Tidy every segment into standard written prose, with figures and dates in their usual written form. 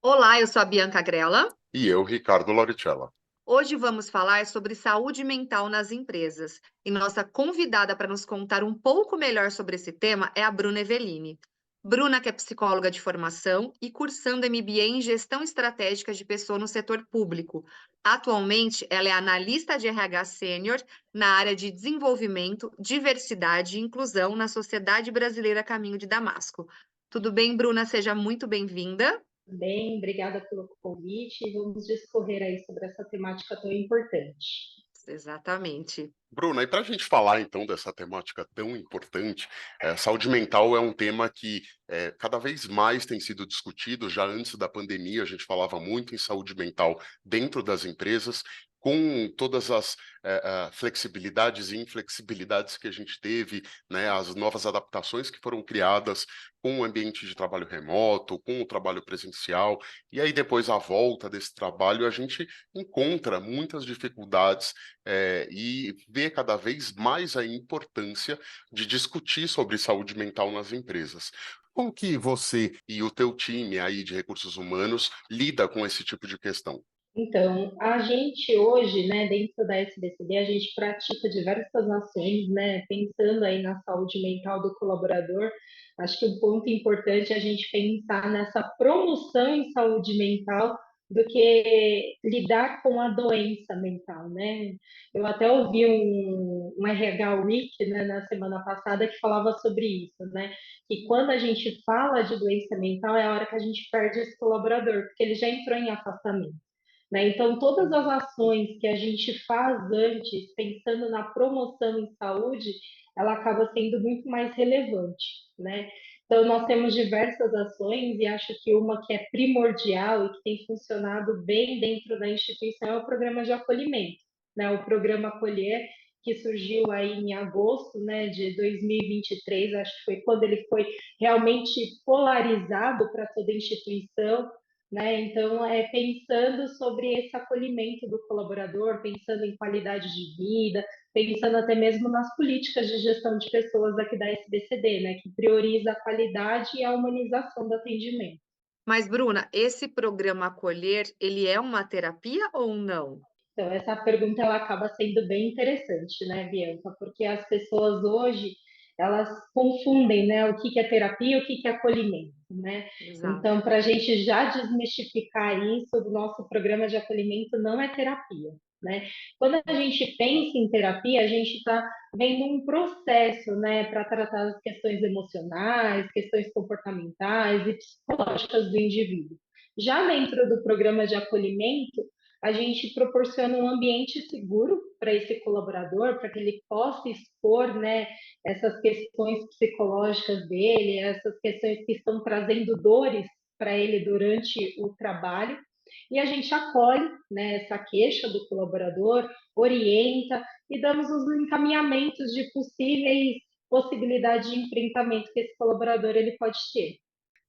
Olá, eu sou a Bianca Grella. E eu, Ricardo Lauricella. Hoje vamos falar sobre saúde mental nas empresas. E nossa convidada para nos contar um pouco melhor sobre esse tema é a Bruna Eveline. Bruna, que é psicóloga de formação e cursando MBA em Gestão Estratégica de Pessoa no setor público. Atualmente, ela é analista de RH sênior na área de desenvolvimento, diversidade e inclusão na Sociedade Brasileira Caminho de Damasco. Tudo bem, Bruna? Seja muito bem-vinda. Bem, obrigada pelo convite e vamos discorrer aí sobre essa temática tão importante. Exatamente. Bruna, e para a gente falar então dessa temática tão importante, saúde mental é um tema que cada vez mais tem sido discutido. Já antes da pandemia, a gente falava muito em saúde mental dentro das empresas, com todas as flexibilidades e inflexibilidades que a gente teve, né, as novas adaptações que foram criadas com o ambiente de trabalho remoto, com o trabalho presencial, e aí depois a volta desse trabalho, a gente encontra muitas dificuldades e vê cada vez mais a importância de discutir sobre saúde mental nas empresas. Como que você e o teu time aí de recursos humanos lida com esse tipo de questão? Então, a gente hoje, né, dentro da SBCD, a gente pratica diversas ações, né, pensando aí na saúde mental do colaborador. Acho que um ponto importante é a gente pensar nessa promoção em saúde mental do que lidar com a doença mental, né? Eu até ouvi um RH Week, né, na semana passada que falava sobre isso, né? Que quando a gente fala de doença mental é a hora que a gente perde esse colaborador, porque ele já entrou em afastamento. Né? Então, todas as ações que a gente faz antes, pensando na promoção em saúde, ela acaba sendo muito mais relevante, né? Então, nós temos diversas ações e acho que uma que é primordial e que tem funcionado bem dentro da instituição é o programa de acolhimento, né? O programa Acolher, que surgiu aí em agosto, né, de 2023, acho que foi quando ele foi realmente polarizado para toda a instituição, né? Então, pensando sobre esse acolhimento do colaborador, pensando em qualidade de vida, pensando até mesmo nas políticas de gestão de pessoas aqui da SBCD, né? Que prioriza a qualidade e a humanização do atendimento. Mas, Bruna, esse programa Acolher, ele é uma terapia ou não? Então, essa pergunta ela acaba sendo bem interessante, né, Bianca? Porque as pessoas hoje elas confundem, né, o que é terapia e o que é acolhimento, né? Exato. Então, para a gente já desmistificar isso, o nosso programa de acolhimento não é terapia, né? Quando a gente pensa em terapia, a gente está vendo um processo, né, para tratar as questões emocionais, questões comportamentais e psicológicas do indivíduo. Já dentro do programa de acolhimento, a gente proporciona um ambiente seguro para esse colaborador, para que ele possa expor, né, essas questões psicológicas dele, essas questões que estão trazendo dores para ele durante o trabalho. E a gente acolhe, né, essa queixa do colaborador, orienta e damos os encaminhamentos de possíveis possibilidades de enfrentamento que esse colaborador ele pode ter.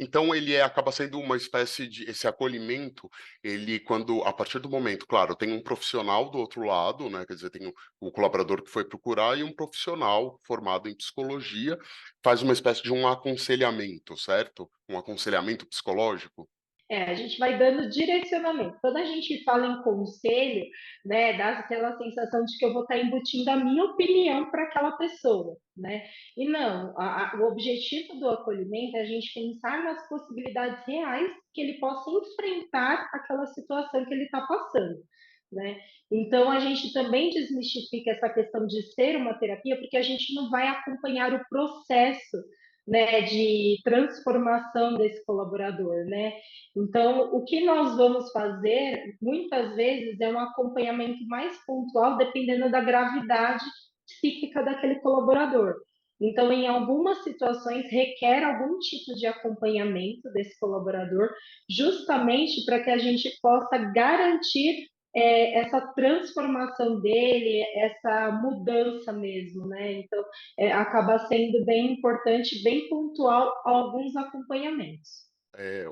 Então ele acaba sendo uma espécie de esse acolhimento, ele quando a partir do momento, claro, tem um profissional do outro lado, né, quer dizer, tem o colaborador que foi procurar e um profissional formado em psicologia, faz uma espécie de um aconselhamento, certo? Um aconselhamento psicológico? A gente vai dando direcionamento. Quando a gente fala em conselho, né, dá aquela sensação de que eu vou estar embutindo a minha opinião para aquela pessoa, né? E não, o objetivo do acolhimento é a gente pensar nas possibilidades reais que ele possa enfrentar aquela situação que ele está passando. Né? Então, a gente também desmistifica essa questão de ser uma terapia, porque a gente não vai acompanhar o processo, né, de transformação desse colaborador, né? Então, o que nós vamos fazer, muitas vezes, é um acompanhamento mais pontual, dependendo da gravidade psíquica daquele colaborador. Então, em algumas situações, requer algum tipo de acompanhamento desse colaborador, justamente para que a gente possa garantir essa transformação dele, essa mudança mesmo, né? Então, acaba sendo bem importante, bem pontual alguns acompanhamentos.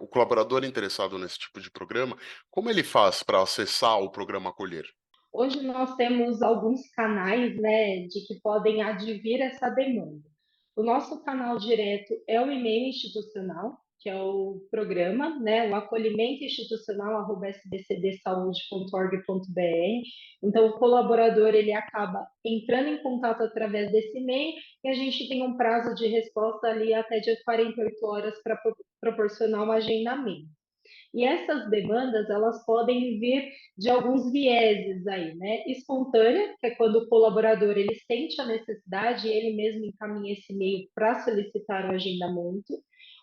O colaborador interessado nesse tipo de programa, como ele faz para acessar o programa Acolher? Hoje nós temos alguns canais, né, de que podem advir essa demanda. O nosso canal direto é o e-mail institucional, que é o programa, né, o acolhimento institucional @sbcdsaude.org.br. Então, o colaborador ele acaba entrando em contato através desse e-mail e a gente tem um prazo de resposta ali até de 48 horas para proporcionar um agendamento. E essas demandas, elas podem vir de alguns vieses aí, né? Espontânea, que é quando o colaborador ele sente a necessidade e ele mesmo encaminha esse e-mail para solicitar o agendamento.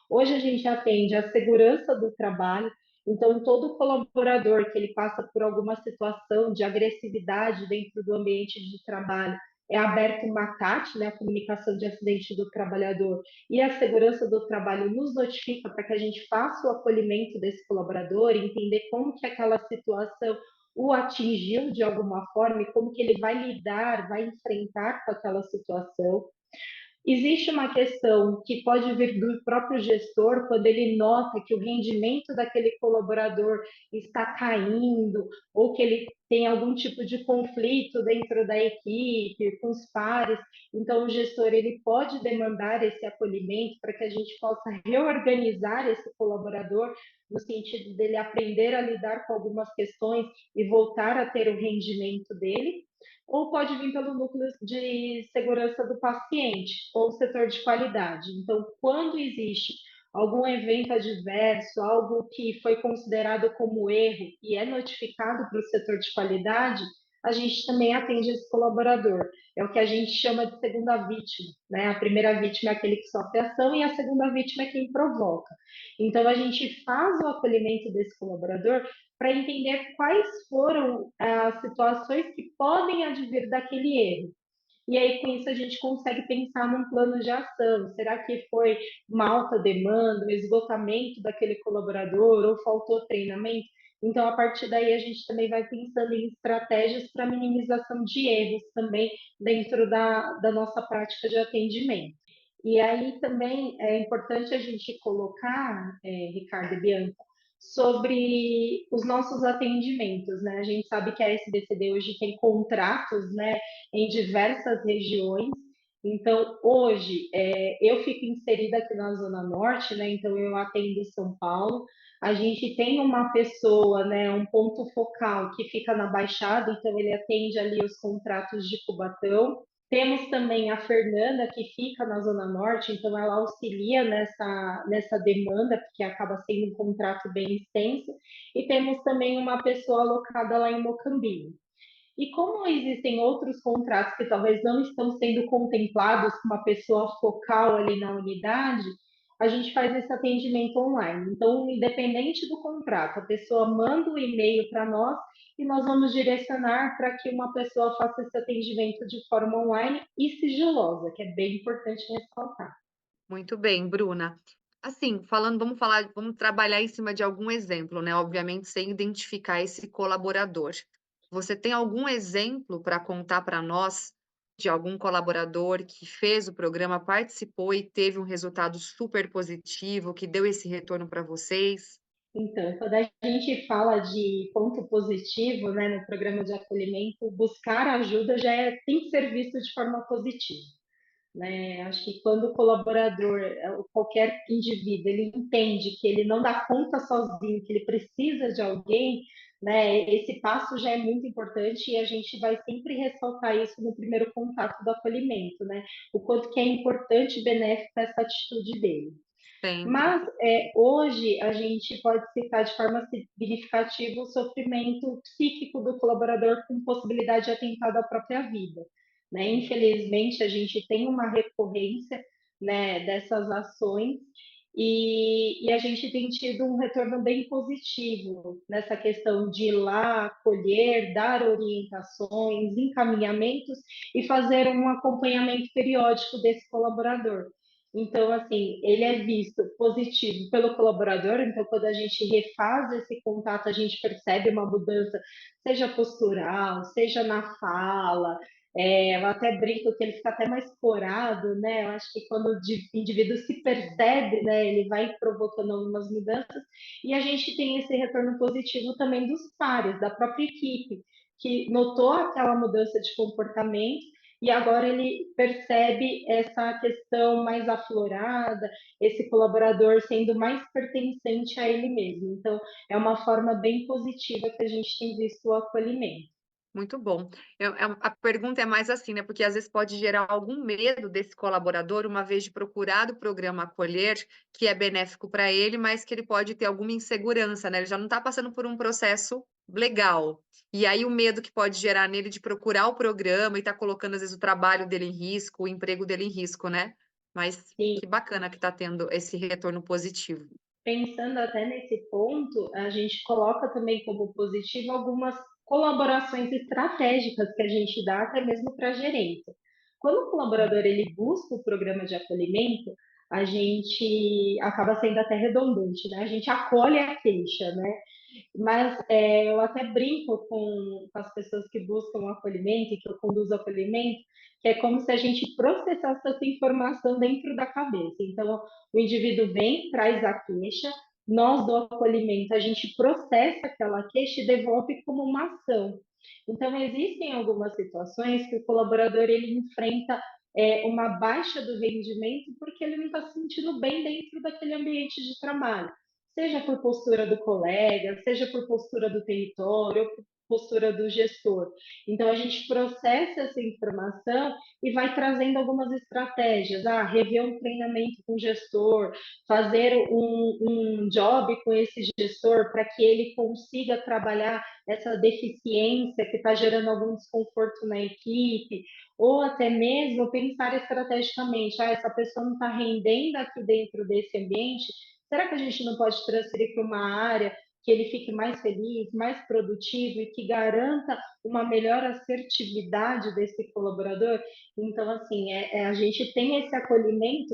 Hoje a gente atende a segurança do trabalho, então todo colaborador que ele passa por alguma situação de agressividade dentro do ambiente de trabalho, é aberto uma CAT, né, a comunicação de acidente do trabalhador, e a segurança do trabalho nos notifica para que a gente faça o acolhimento desse colaborador, entender como que aquela situação o atingiu de alguma forma e como que ele vai lidar, vai enfrentar com aquela situação. Existe uma questão que pode vir do próprio gestor quando ele nota que o rendimento daquele colaborador está caindo ou que ele tem algum tipo de conflito dentro da equipe, com os pares. Então, o gestor ele pode demandar esse acolhimento para que a gente possa reorganizar esse colaborador no sentido dele aprender a lidar com algumas questões e voltar a ter o rendimento dele, ou pode vir pelo núcleo de segurança do paciente ou setor de qualidade. Então, quando existe algum evento adverso, algo que foi considerado como erro e é notificado para o setor de qualidade, a gente também atende esse colaborador. É o que a gente chama de segunda vítima, né? A primeira vítima é aquele que sofre a ação e a segunda vítima é quem provoca. Então, a gente faz o acolhimento desse colaborador para entender quais foram as situações que podem advir daquele erro. E aí, com isso, a gente consegue pensar num plano de ação. Será que foi uma alta demanda, um esgotamento daquele colaborador, ou faltou treinamento? Então, a partir daí, a gente também vai pensando em estratégias para minimização de erros também dentro da nossa prática de atendimento. E aí também é importante a gente colocar, Ricardo e Bianca, sobre os nossos atendimentos, né? A gente sabe que a SBCD hoje tem contratos, né, em diversas regiões. Então, hoje, eu fico inserida aqui na Zona Norte, né? Então, eu atendo São Paulo. A gente tem uma pessoa, né, um ponto focal que fica na Baixada, então ele atende ali os contratos de Cubatão. Temos também a Fernanda, que fica na Zona Norte, então ela auxilia nessa demanda, porque acaba sendo um contrato bem extenso. E temos também uma pessoa alocada lá em Mocambinho. E como existem outros contratos que talvez não estão sendo contemplados com uma pessoa focal ali na unidade, a gente faz esse atendimento online. Então, independente do contrato, a pessoa manda o e-mail para nós e nós vamos direcionar para que uma pessoa faça esse atendimento de forma online e sigilosa, que é bem importante ressaltar. Muito bem, Bruna. Assim, vamos trabalhar em cima de algum exemplo, né? Obviamente, sem identificar esse colaborador. Você tem algum exemplo para contar para nós de algum colaborador que fez o programa, participou e teve um resultado super positivo, que deu esse retorno para vocês? Então, quando a gente fala de ponto positivo, né, no programa de acolhimento, buscar ajuda tem que ser visto de forma positiva, né? Acho que quando o colaborador, qualquer indivíduo, ele entende que ele não dá conta sozinho, que ele precisa de alguém, né? Esse passo já é muito importante e a gente vai sempre ressaltar isso no primeiro contato do acolhimento, né? O quanto que é importante e benéfica essa atitude dele. Sempre. Mas hoje a gente pode citar de forma significativa o sofrimento psíquico do colaborador com possibilidade de atentado à própria vida, né? Infelizmente, a gente tem uma recorrência, né, dessas ações e a gente tem tido um retorno bem positivo nessa questão de ir lá, acolher, dar orientações, encaminhamentos e fazer um acompanhamento periódico desse colaborador. Então, assim, ele é visto positivo pelo colaborador, então quando a gente refaz esse contato, a gente percebe uma mudança, seja postural, seja na fala, eu até brinco que ele fica até mais corado, né? Eu acho que quando o indivíduo se percebe, né, ele vai provocando algumas mudanças, e a gente tem esse retorno positivo também dos pares, da própria equipe, que notou aquela mudança de comportamento e agora ele percebe essa questão mais aflorada, esse colaborador sendo mais pertencente a ele mesmo. Então, é uma forma bem positiva que a gente tem visto o acolhimento. Muito bom. A pergunta é mais assim, né, porque às vezes pode gerar algum medo desse colaborador, uma vez de procurar o programa Acolher, que é benéfico para ele, mas que ele pode ter alguma insegurança, né, ele já não está passando por um processo legal. E aí o medo que pode gerar nele de procurar o programa e estar colocando, às vezes, o trabalho dele em risco, o emprego dele em risco, né. Mas Sim, que bacana que está tendo esse retorno positivo. pensando até nesse ponto, a gente coloca também como positivo algumas colaborações estratégicas que a gente dá até mesmo para a gerência. Quando o colaborador ele busca o programa de acolhimento, a gente acaba sendo até redundante, né? A gente acolhe a queixa, né? Mas eu até brinco com as pessoas que buscam o acolhimento e que eu conduzo o acolhimento, que é como se a gente processasse essa informação dentro da cabeça. Então, o indivíduo vem, traz a queixa, nós do acolhimento, a gente processa aquela queixa e devolve como uma ação. Então, existem algumas situações que o colaborador ele enfrenta uma baixa do rendimento porque ele não está se sentindo bem dentro daquele ambiente de trabalho, seja por postura do colega, seja por postura do território, ou por postura do gestor. Então, a gente processa essa informação e vai trazendo algumas estratégias. Rever um treinamento com o gestor, fazer um job com esse gestor para que ele consiga trabalhar essa deficiência que está gerando algum desconforto na equipe, ou até mesmo pensar estrategicamente, essa pessoa não está rendendo aqui dentro desse ambiente, será que a gente não pode transferir para uma área que ele fique mais feliz, mais produtivo e que garanta uma melhor assertividade desse colaborador? Então, assim, a gente tem esse acolhimento,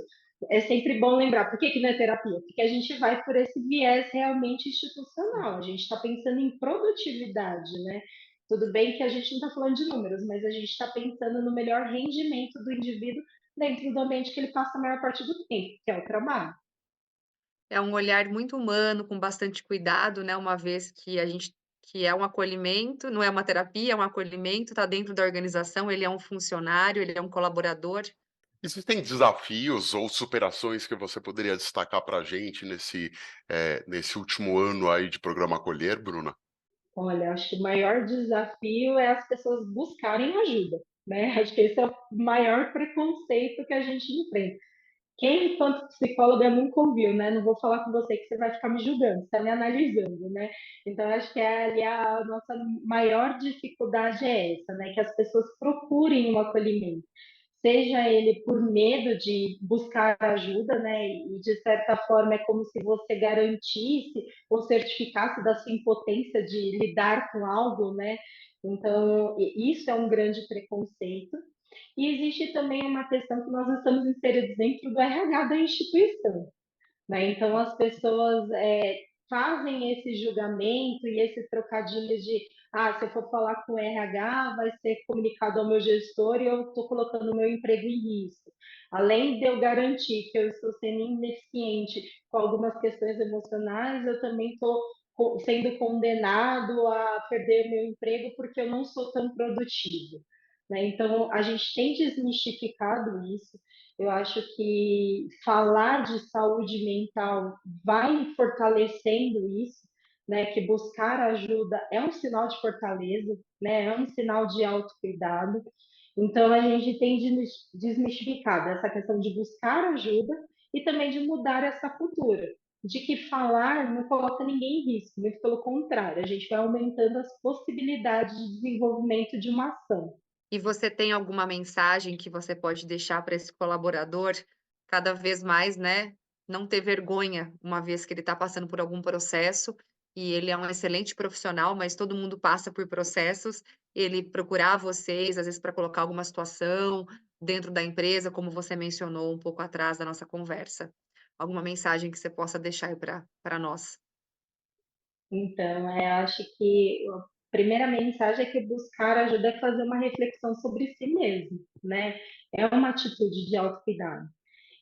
é sempre bom lembrar, por que, que não é terapia? Porque a gente vai por esse viés realmente institucional, a gente está pensando em produtividade, né? Tudo bem que a gente não está falando de números, mas a gente está pensando no melhor rendimento do indivíduo dentro do ambiente que ele passa a maior parte do tempo, que é o trabalho. É um olhar muito humano, com bastante cuidado, né, uma vez que é um acolhimento, não é uma terapia, é um acolhimento, está dentro da organização, ele é um funcionário, ele é um colaborador. Existem desafios ou superações que você poderia destacar para a gente nesse último ano aí de programa Acolher, Bruna? Olha, acho que o maior desafio é as pessoas buscarem ajuda, né? Acho que esse é o maior preconceito que a gente enfrenta. Quem, enquanto psicóloga, nunca ouviu, né? Não vou falar com você que você vai ficar me julgando, você está me analisando, né? Então, acho que ali a nossa maior dificuldade é essa, né? Que as pessoas procurem um acolhimento, seja ele por medo de buscar ajuda, né? E de certa forma é como se você garantisse ou certificasse da sua impotência de lidar com algo, né? Então, isso é um grande preconceito. E existe também uma questão que nós estamos inseridos dentro do RH da instituição, né? Então, as pessoas fazem esse julgamento e esse trocadilho de se eu for falar com o RH, vai ser comunicado ao meu gestor e eu estou colocando o meu emprego em risco. Além de eu garantir que eu estou sendo ineficiente com algumas questões emocionais, eu também estou sendo condenado a perder meu emprego porque eu não sou tão produtivo, né? Então, a gente tem desmistificado isso. Eu acho que falar de saúde mental vai fortalecendo isso, né? Que buscar ajuda é um sinal de fortaleza, né? É um sinal de autocuidado. Então, a gente tem desmistificado essa questão de buscar ajuda e também de mudar essa cultura, de que falar não coloca ninguém em risco, muito pelo contrário, a gente vai aumentando as possibilidades de desenvolvimento de uma ação. E você tem alguma mensagem que você pode deixar para esse colaborador cada vez mais, né, não ter vergonha, uma vez que ele está passando por algum processo, e ele é um excelente profissional, mas todo mundo passa por processos, ele procurar vocês, às vezes, para colocar alguma situação dentro da empresa, como você mencionou um pouco atrás da nossa conversa. Alguma mensagem que você possa deixar aí para nós? Então, acho que a primeira mensagem é que buscar ajuda é fazer uma reflexão sobre si mesmo, né? É uma atitude de autocuidado.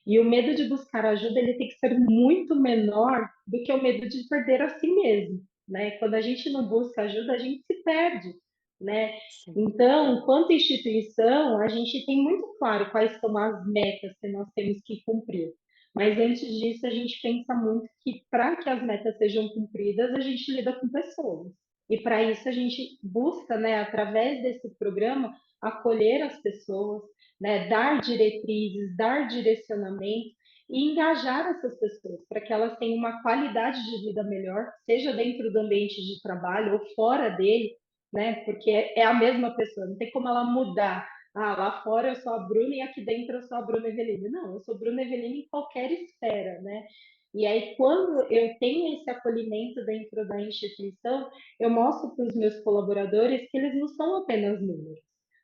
E o medo de buscar ajuda, ele tem que ser muito menor do que o medo de perder a si mesmo, né? Quando a gente não busca ajuda, a gente se perde. né? Sim. Então, quanto instituição, a gente tem muito claro quais são as metas que nós temos que cumprir. Mas antes disso, a gente pensa muito que para que as metas sejam cumpridas, a gente lida com pessoas. E para isso a gente busca, né, através desse programa, acolher as pessoas, né, dar diretrizes, dar direcionamento e engajar essas pessoas para que elas tenham uma qualidade de vida melhor, seja dentro do ambiente de trabalho ou fora dele, né? Porque é a mesma pessoa, não tem como ela mudar. Ah, lá fora eu sou a Bruna e aqui dentro eu sou a Bruna Eveline. Não, eu sou Bruna Eveline em qualquer esfera, né? E aí, quando eu tenho esse acolhimento dentro da instituição, eu mostro para os meus colaboradores que eles não são apenas números,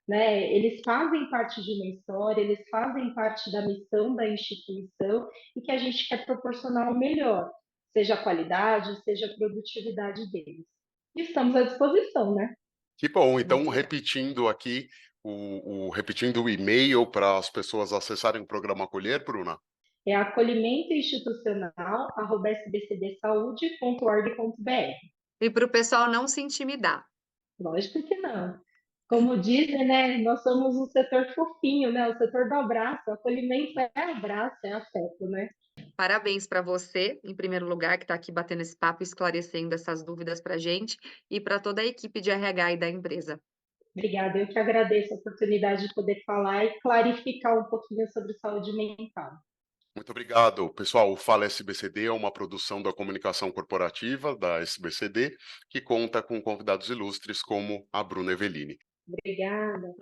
né? Eles fazem parte de uma história, eles fazem parte da missão da instituição e que a gente quer proporcionar o melhor, seja a qualidade, seja a produtividade deles. E estamos à disposição, né? Que bom, então Muito legal. repetindo aqui, repetindo o e-mail para as pessoas acessarem o programa Acolher, Bruna. É acolhimentoinstitucional@sbcdsaude.org.br. E para o pessoal não se intimidar. Lógico que não. Como dizem, né, nós somos um setor fofinho, né, o setor do abraço. O acolhimento é abraço, é afeto, né? Parabéns para você, em primeiro lugar, que está aqui batendo esse papo, esclarecendo essas dúvidas para a gente, e para toda a equipe de RH e da empresa. Obrigada, eu que agradeço a oportunidade de poder falar e clarificar um pouquinho sobre saúde mental. Muito obrigado. Pessoal, o Fala SBCD é uma produção da comunicação corporativa da SBCD, que conta com convidados ilustres como a Bruna Eveline. Obrigada.